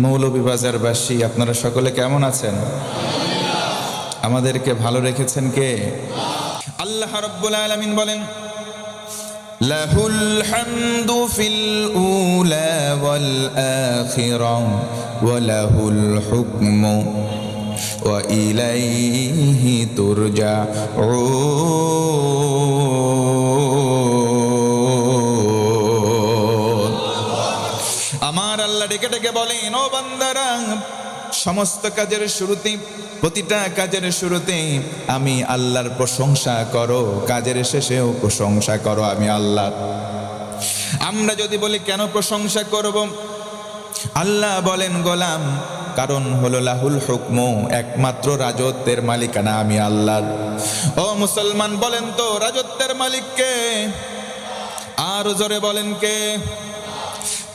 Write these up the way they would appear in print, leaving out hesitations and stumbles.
মৌলভীবাজারবাসী, আপনারা সকলে কেমন আছেন? আমাদেরকে ভালো রেখেছেন কে? আল্লাহ রাব্বুল আলামিন বলেন, লাহুল হামদু ফিল উলা ওয়াল আখিরা ওয়া লাহুল হুকমু ওয়া ইলাইহি তুরজাউন। আমার আল্লাহ ডেকে ডেকে বলেন, ও বান্দারা, সমস্ত কাজের শুরুতে, প্রতিটা কাজের শুরুতে আমি আল্লাহর প্রশংসা করো, কাজের শেষেও প্রশংসা করো আমি আল্লাহ। আমরা যদি বলি কেন প্রশংসা করব, আল্লাহ বলেন, গোলাম, কারণ হলো লাহুল হুকমু, একমাত্র রাজত্বের মালিকানা আমি আল্লাহ। ও মুসলমান, বলেন তো রাজত্বের মালিক কে? আর জোরে বলেন কে?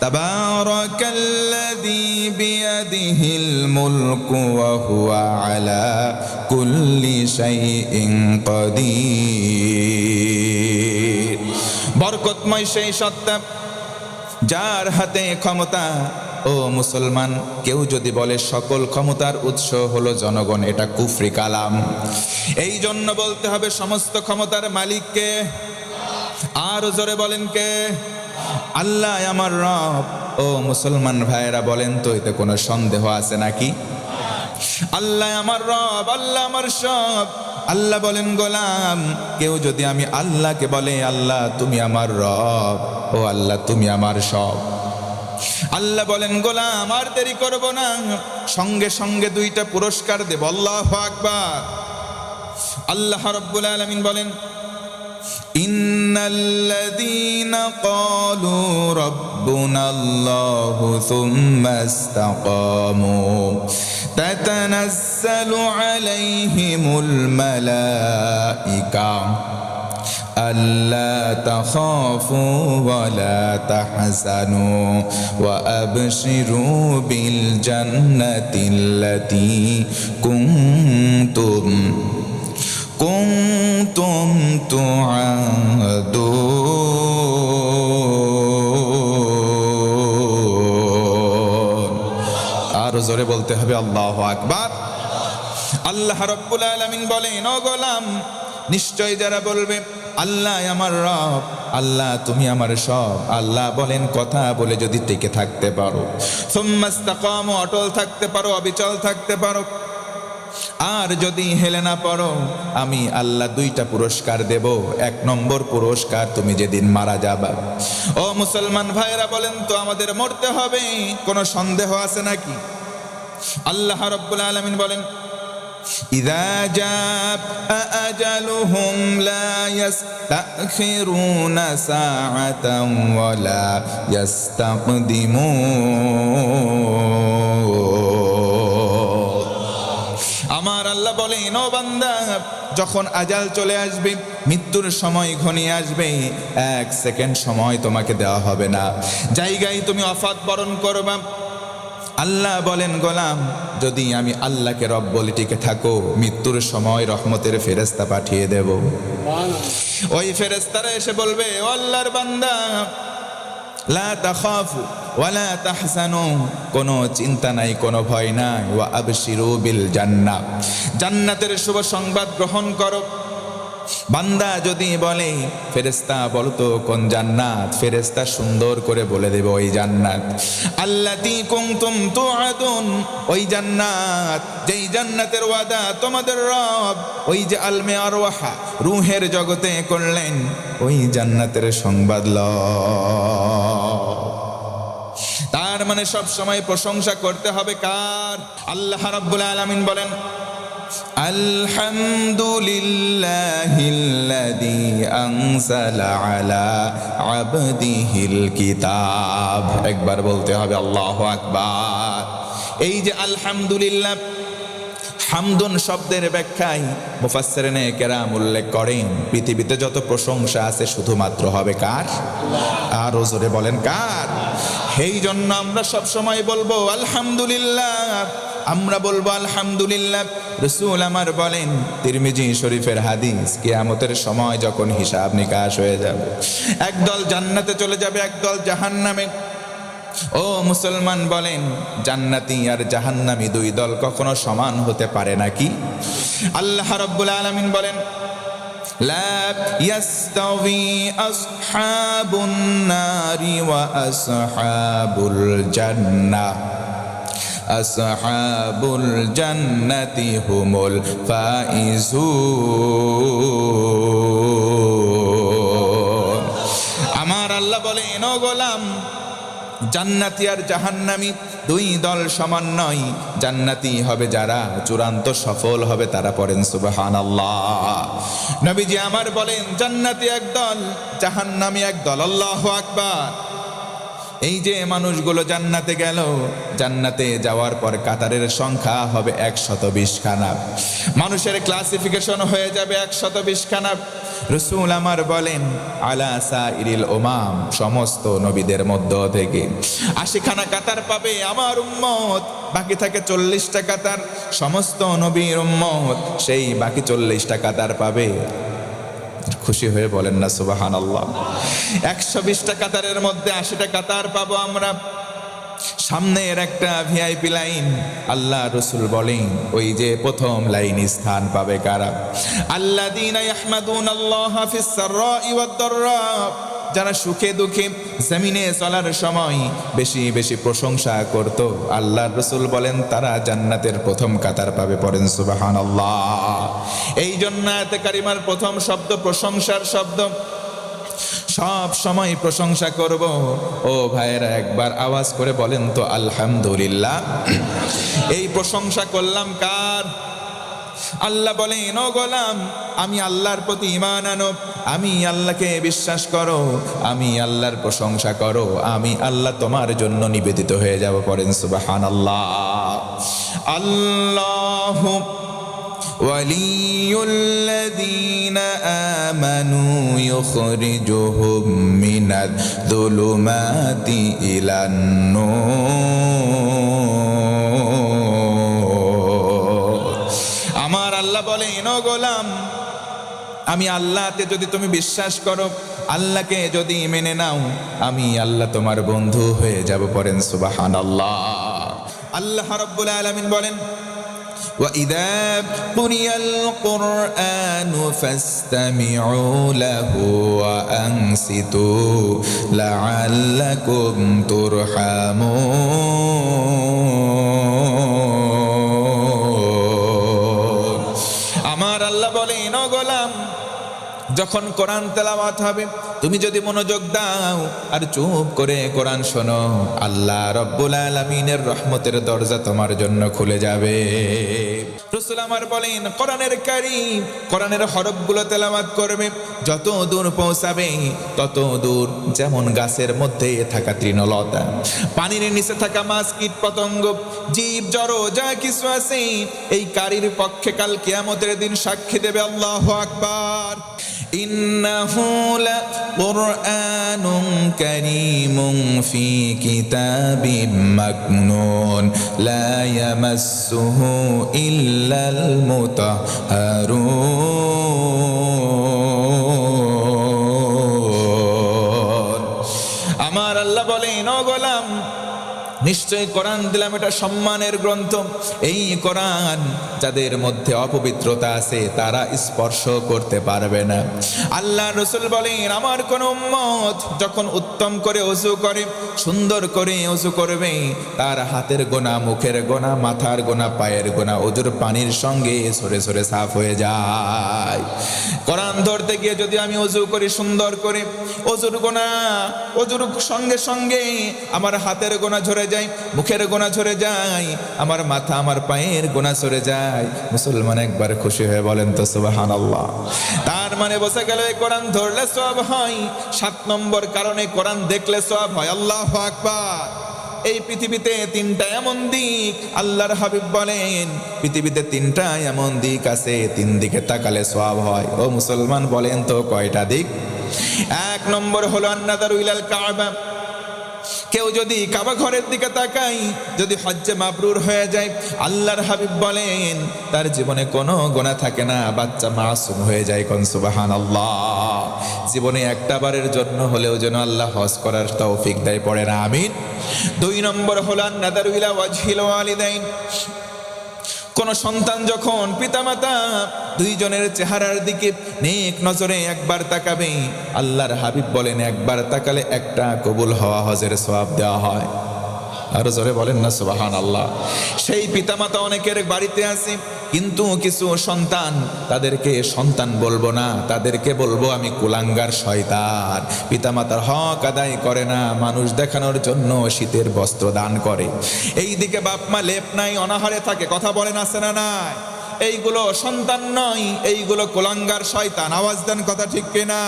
তাবারাকাল্লাযী বিয়াদিহিল মুলকু ওয়া হুয়া আলা কুল্লি শাইইন কাদির। বরকতময় সেই সত্তা যার হাতে ক্ষমতা। ও মুসলমান, কেউ যদি বলে সকল ক্ষমতার উৎস হলো জনগণ, এটা কুফরি কালাম। এই জন্য বলতে হবে সমস্ত ক্ষমতার মালিককে। আর জোরে বলেন কে? আল্লাহ আমার রব। ও মুসলমান ভাইয়েরা, বলেন তো এতে কোনো সন্দেহ আছে নাকি? আল্লাহ আমার রব, আল্লাহ আমার সব। আল্লাহ বলেন, গোলাম, কেউ যদি আমি আল্লাহকে বলে, আল্লাহ তুমি আমার রব, ও আল্লাহ তুমি আমার সব। আল্লাহ বলেন, গোলাম আর দেরি করব না, সঙ্গে সঙ্গে দুইটা পুরস্কার দেব। আল্লাহু আকবার। আল্লাহ রাব্বুল আলামিন বলেন, ইন্নাল্লাযীনা ক্বালু রাব্বুনাল্লাহু সুম্মা ইসতাকামু তাতানাজ্জালু আলাইহিমুল মালাইকা আল্লা তাখাফু ওয়া লা তাহজানু ওয়া আবশিরু বিল জান্নাতিল্লাতী কুনতুম তুআদুন। আর জোরে বলতে হবে আল্লাহু আকবার। আল্লাহ রাব্বুল আলামিন বলেন, ও গোলাম, নিশ্চয় যারা বলবে আল্লাহ আমার রব, আল্লাহ তুমি আমার সব, আল্লাহ বলেন কথা বলে যদি টিকে থাকতে পারো, সুম্মা ইসতাকামু, অটল থাকতে পারো, অবিচল থাকতে পারো, আর যদি হেলে না পড়ো, আমি আল্লাহ দুইটা পুরস্কার দেব। এক নম্বর পুরস্কার, তুমি যেদিন মারা যাবা। ও মুসলমান ভাইরা, বলেন তো আমাদের মরতে হবে, কোনো সন্দেহ আছে নাকি? আল্লাহ রাব্বুল আলামিন বলেন, ইযা জাআ আজালুহুম লা ইস্তাখিরুনা সাআতান ওয়া লা ইস্তাকদিমুন। আমার আল্লাহ বলেন, ও বান্দা, যখন আজাল চলে আসবে, মৃত্যুর সময় ঘনিয়ে আসবে, এক সেকেন্ড সময় তোমাকে দেওয়া হবে না, জায়গায় তুমি ওয়াফাত বরণ করবা। আল্লাহ বলেন, গোলাম, যদি আমি আল্লাহকে রব বলে টিকে থাকো, মৃত্যুর সময় রহমতের ফেরেশতা পাঠিয়ে দেব। ওই ফেরেশতারা এসে বলবে, ও আল্লাহর বান্দা, লা তাখাফু ওয়া লা তাহজানু, কোনো চিন্তা নাই, কোনো ভয় নাই, ওয়া আবশিরু বিল জান্নাহ, জান্নাতের শুভ সংবাদ গ্রহণ করো। বান্দা যদি বলে, ফেরেশতা বলতো কোন জান্নাত, ফেরেশতা সুন্দর করে বলে দেবে ওই জান্নাত আল্লাতী কুনতুম তুআদুন, ওই জান্নাত যেই জান্নাতের ওয়াদা তোমাদের রব ওই যে আলমে আরওয়াহা, রূহের জগতে করলেন, ওই জান্নাতের সংবাদ লও। তার মানে সব সময় প্রশংসা করতে হবে কার? আল্লাহ রাব্বুল আলামিন বলেন, আলহামদুলিল্লাহিল্লাযী আনজালা আলা আবদিহিল কিতাব। একবার বলতে হবে আল্লাহু আকবার। এই যে আলহামদুলিল্লাহ, হামদুন শব্দের ব্যাখ্যায় মুফাসসিরিনে কেরাম উল্লেখ করেন, পৃথিবীতে যত প্রশংসা আছে শুধুমাত্র হবে কার? আর জোরে বলেন কার? এই জন্য আমরা সব সময় বলবো আলহামদুলিল্লাহ। আমরা বলবো আলহামদুলিল্লাহ। রাসূল আমার বলেন, তিরমিজি শরীফের হাদিস, কিয়ামতের সময় যখন হিসাব নিকাশ হয়ে যাবে, একদল জান্নাতে চলে যাবে, একদল জাহান্নামে। ও মুসলমান বলেন, জান্নাতি আর জাহান্নামী দুই দল কখনো সমান হতে পারে নাকি? আল্লাহ রাব্বুল আলামিন বলেন, লা ইয়াস্তাওয়ি আসহাবুন নারি ওয়া আসহাবুল জান্নাহ, আসহাবুল জান্নাতি হুমুল ফাইজুন। আমার আল্লাহ বলেন, ও গোলাম, জান্নাতি আর জাহান্নামী দুই দল সমান নয়। জান্নাতি হবে যারা চূড়ান্ত সফল হবে তারা, পড়েন সুবহানাল্লাহ। নবীজি আমার বলেন, জান্নাতি একদল, জাহান্নামী একদল। আল্লাহু আকবার। এই যে মানুষগুলো জান্নাতে গেল, জান্নাতে যাওয়ার পর কাতারের সংখ্যা হবে 120 খানা, মানুষের ক্লাসিফিকেশন হয়ে যাবে 120 খানা। রাসূল আমার বলেন, আলা সাইরিল উমাম, সমস্ত নবীদের মধ্য থেকে 80 খানা কাতার পাবে আমার উম্মত, বাকি থাকে 40টা কাতার। সমস্ত নবীর উম্মত সেই বাকি 40টা কাতার পাবে। খুশি হয়ে বলেন না সুবহানাল্লাহ। 120টা কাতারের মধ্যে 80টা কাতার পাবো আমরা। সামনের একটা ভিআইপি লাইন, আল্লাহ রাসূল বলেন, ওই যে প্রথম লাইনে স্থান পাবে কারা? আল্লাযীনা ইয়াহমাদুনাল্লাহা ফিস সাররাই ওয়াদ দাররা, যারা সুখে দুঃখে জমিনে চলার সময় বেশি বেশি প্রশংসা করত। আল্লাহ রাসূল বলেন, তারা জান্নাতের প্রথম কাতার পাবে, পড়েন সুবহানাল্লাহ। এই জন্য আয়াতে কারিমার প্রথম শব্দ প্রশংসার শব্দ। সব সময় প্রশংসা করব। ও ভাইয়েরা, একবার আওয়াজ করে বলেন তো আলহামদুলিল্লাহ। এই প্রশংসা করলাম কার? আল্লাহ বলেন, ও গোলাম, আমি আল্লাহর প্রতি ঈমান আনো, আমি আল্লাহকে বিশ্বাস করো, আমি আল্লাহর প্রশংসা করো, আমি আল্লাহ তোমার জন্য নিবেদিত হয়ে যাব, পড়েন সুবহানাল্লাহ। আল্লাহু ওয়ালিয়ুল্লাযীনা আমানু ইউখরিজুহুম মিনায-যুলুমাতি ইলান-নূর। আমার আল্লাহ বলেন, ও গোলাম, আমি আল্লাহতে যদি তুমি বিশ্বাস করো, আল্লাহকে যদি মেনে নাও, আমি আল্লাহ তোমার বন্ধু হয়ে যাব, পড়েন সুবহানাল্লাহ। আল্লাহ রাব্বুল আলামিন বলেন, وَإِذَا قُرِئَ الْقُرْآنُ فَاسْتَمِعُوا لَهُ وَأَنصِتُوا لَعَلَّكُمْ تُرْحَمُونَ। আমার আল্লাহ বলেন, ও গোলাম, যখন কোরআন তেলাওয়াত হবে তুমি যদি মনোযোগ দাও আর চুপ করে কোরআন শোনো, আল্লাহ রাব্বুল আলামিনের রহমতের দরজা তোমার জন্য খুলে যাবে। রাসূল আমার বলেন, কোরআনের কারীম, কোরআনের হরফগুলো তেলাওয়াত করবে, যত দূর পৌঁছাবে তত দূর যেমন গাছের মধ্যে থাকা তৃণলতা, পানির নিচে থাকা মাছ, কীট পতঙ্গ, জীব জড় যা কিছু আছে, এই কারীর পক্ষে কাল কিয়ামতের দিন সাক্ষী দেবে। আল্লাহু আকবার। ইন্নাহু লাকুরআনুন কারীমুন ফি কিতাবিম মাকনুন লা ইয়ামাসসুহু ইল্লাল মুতাহহারুন। আমার আল্লাহ বলেন, ও গোলাম, নিশ্চয় কোরআন দিলাম এটা সম্মানের গ্রন্থ। এই কোরআন যাদের মধ্যে অপবিত্রতা আছে তারা স্পর্শ করতে পারবে না। আল্লাহ রাসূল বলেন, আমার কোন উম্মত যখন উত্তম করে ওযু করে, সুন্দর করে ওযু করবে, তার হাতের গোনা, মুখের গোনা, মাথার গোনা, পায়ের গোনা ওযুর পানির সঙ্গে সরে সরে সাফ হয়ে যায়। কোরআন ধরতে গিয়ে যদি আমি ওযু করি সুন্দর করে, ওযুর গোনা, ওযুর সঙ্গে সঙ্গে আমার হাতের গোনা ঝরে যায়, মুখের গোনা ঝরে যায়, আমার মাথা, আমার পায়ের গোনা সরে যায়। মুসলমান একবার খুশি হয়ে বলেন তো সুবহানাল্লাহ। তার মানে বোঝা গেল এই কোরআন ধরলে সওয়াব হয়। 7 নম্বর কারণে কোরআন দেখলে সওয়াব হয়। আল্লাহু আকবার। এই পৃথিবীতে 3টা এমন দিক, আল্লাহর হাবিব বলেন পৃথিবীতে 3টা এমন দিক আছে, 3 দিকে তাকালে সওয়াব হয়। ও মুসলমান বলেন তো কয়টা দিক? 1 নম্বর হলো আন-নাযারু ইলাল কাবা, কেউ যদি কাবা ঘরের দিকে তাকাই, যদি হজ্জে মাবরুর হয়ে যায়, আল্লাহর হাবিব বলেন তার জীবনে কোনো গুনাহ থাকে না, বাচ্চা মাসুম হয়ে যায়। কোন সুবহানাল্লাহ। জীবনে একটা বারের জন্য হলেও যেন আল্লাহ হজ করার তৌফিক দেয়, পড়ে না আমিন। 2 নম্বর হলো নাদারু ইলা ওয়াজহিল ওয়ালিদাইন। কোন সন্তান যখন পিতামাতা দুইজনের চেহারার দিকে নেক নজরে একবার তাকাবে, আল্লাহর হাবিব বলেন একবার তাকালে একটা কবুল হওয়া হজের সওয়াব দেওয়া হয়। আরো জোরে বলেন না সুবহানাল্লাহ। সেই পিতামাতা অনেকের বাড়িতে আছে, কিন্তু কিছু সন্তান, তাদেরকে সন্তান বলবো না, তাদেরকে বলবো আমি কুলাঙ্গার শয়তান। পিতামাতার হক আদায় করে না, মানুষ দেখানোর জন্য শীতের বস্ত্র দান করে। এই দিকে বাপ মা লেপ নাই, অনাহারে থাকে, কথা বলেন আছে না নাই? এইগুলো সন্তান নয়, এইগুলো কুলাঙ্গার শয়তান। আওয়াজ দেন, কথা ঠিক কিনা?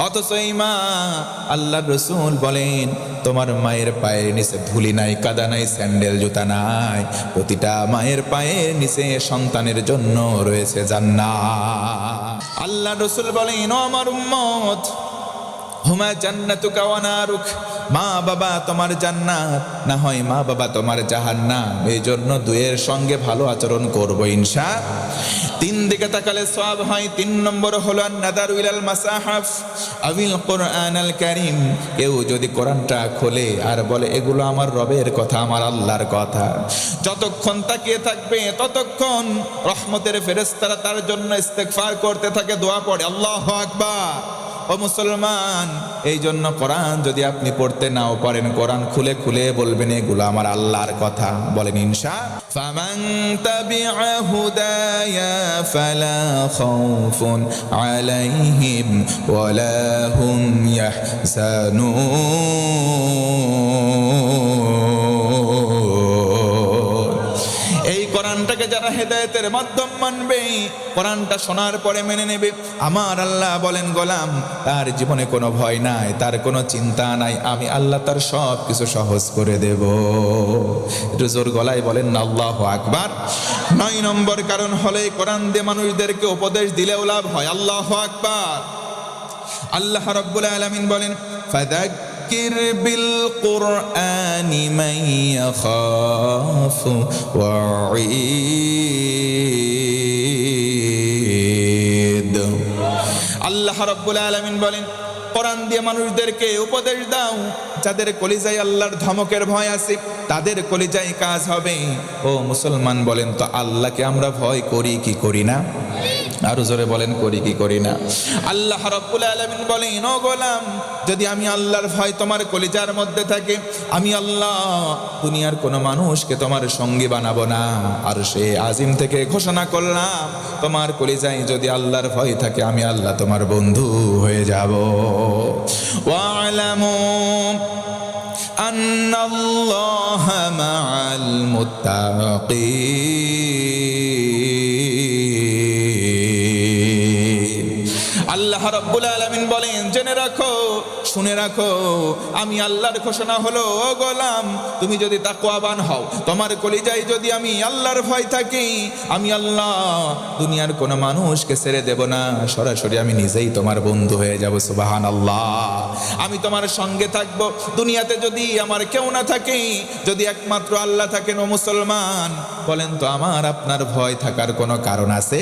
অথচ এই মা, আল্লাহর রাসূল বলেন তোমার মায়ের পায়ের নিচে ধুলি নাই, কাদা নাই, স্যান্ডেল জুতা নাই। প্রতিটা মায়ের পায়ের নিচে সন্তানের জন্য রয়েছে জান্নাত। আল্লাহর রাসূল বলেন ও আমার উম্মত, হুমা জান্নাতুকা ওয়া নারুক, মা বাবা তোমার জান্নাত, না হয় মা বাবা তোমার জাহান্নাম। এই জন্য দুয়ের সঙ্গে ভালো আচরণ করবো ইনশাআল্লাহ। 3 দিকে তাকালে সওয়াব হয়। 3 নম্বর হলো নাদারু ইলাল মাসাহাফ আবিল কোরআনাল কারীম। কেউ যদি কোরআনটা খোলে আর বলে এগুলো আমার রবের কথা, আমার আল্লাহর কথা, যতক্ষণ তাকিয়ে থাকবে ততক্ষণ রহমতের ফেরেশতারা তার জন্য ইস্তেগফার করতে থাকে, দোয়া পড়ে। আল্লাহু আকবার। ও মুসলমান, এই জন্য কোরআন যদি আপনি পড়তে নাও পারেন, কোরআন খুলে খুলে বলবেন এগুলো আমার আল্লাহর কথা, বলেন ইনশাআল্লাহ। ফামান তাবিআ হুদায়া ফালা খাউফুন আলাইহিম ওয়ালা হুম ইয়াহজানুন। এই কোরআনটাকে যারা হেদায়েতের মাধ্যম মানবে, কোরআনটা শোনার পরে মেনে নেবে, আমার আল্লাহ বলেন গোলাম তার জীবনে কোনো ভয় নাই, তার কোনো চিন্তা নাই, আমি আল্লাহ তার সব কিছু সহজ করে দেব। একটু জোর গলায় বলেন না আল্লাহু আকবার। 9 নম্বর কারণ হলো এই কোরআন দিয়ে মানুষদেরকে উপদেশ দিলেও লাভ হয়। আল্লাহু আকবার। আল্লাহ রাব্বুল আলামিন বলেন ফাযাক্কির বিল কুরআনি মান ইয়াখাফু ওয়াঈদ। আল্লাহ রাব্বুল আলামিন বলেন কোরআন দিয়ে মানুষদেরকে উপদেশ দাও, যাদের কলিজায় আল্লাহর ধমকের ভয় আছে তাদের কলিজায় কাজ হবে। ও মুসলমান বলেন তো আল্লাহকে আমরা ভয় করি কি করি না? আরো জোরে বলেন, করি কি করি না? আল্লাহ রাব্বুল আলামিন বলেন ও গোলাম, যদি আমি আল্লাহর ভয় তোমার কলিজার মধ্যে থাকে, আমি আল্লাহ দুনিয়ার কোনো মানুষকে তোমার সঙ্গী বানাবো না। আর সে আজিম থেকে ঘোষণা করলাম তোমার কলিজায় যদি আল্লাহর ভয় থাকে, আমি আল্লাহ তোমার বন্ধু হয়ে যাব। ওয়া'লামু আন্নাল্লাহা মা'আল মুত্তাকিন। আল্লাহ রাব্বুল আলামিন বলেন জেনে রাখো, শুনে রাখো, আমি আল্লাহর ঘোষণা হলো ও গোলাম তুমি যদি তাকওয়াবান হও, তোমার কলিজায় যদি আমি আল্লাহর ভয় থাকি, আমি আল্লাহ দুনিয়ার কোনো মানুষকে ছেড়ে দেব না, সরাসরি আমি নিজেই তোমার বন্ধু হয়ে যাব। সুবহানাল্লাহ। আমি তোমার সঙ্গে থাকব। দুনিয়াতে যদি আমার কেউ না থাকে, যদি একমাত্র আল্লাহ থাকেন, ও মুসলমান বলেন তো আমার আপনার ভয় থাকার কোনো কারণ আছে?